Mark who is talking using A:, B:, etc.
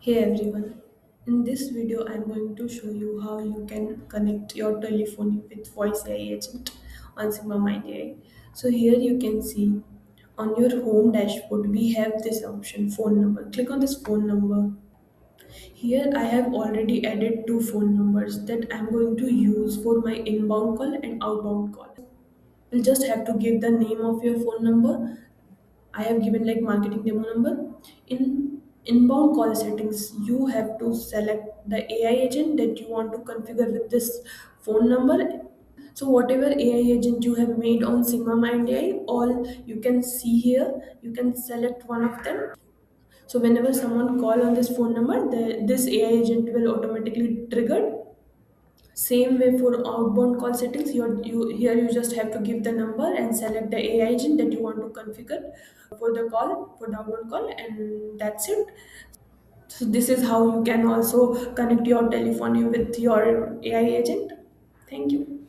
A: Hey everyone, in this video I'm going to show you how you can connect your telephony with voice AI agent on SigmaMind AI. So here you can see on your home dashboard we have this option phone number. Click on this phone number. Here I have already added two phone numbers that I'm going to use for my inbound call and outbound call. You'll just have to give the name of your phone number. I have given like marketing demo number. In inbound call settings, you have to select the AI agent that you want to configure with this phone number. So whatever AI agent you have made on Sigma Mind AI, all you can see here, you can select one of them. So whenever someone call on this phone number, this AI agent will automatically trigger. Same way for outbound call settings, you just have to give the number and select the AI agent that you want to configure for the outbound call, and that's it. So this is how you can also connect your telephony with your AI agent. Thank you.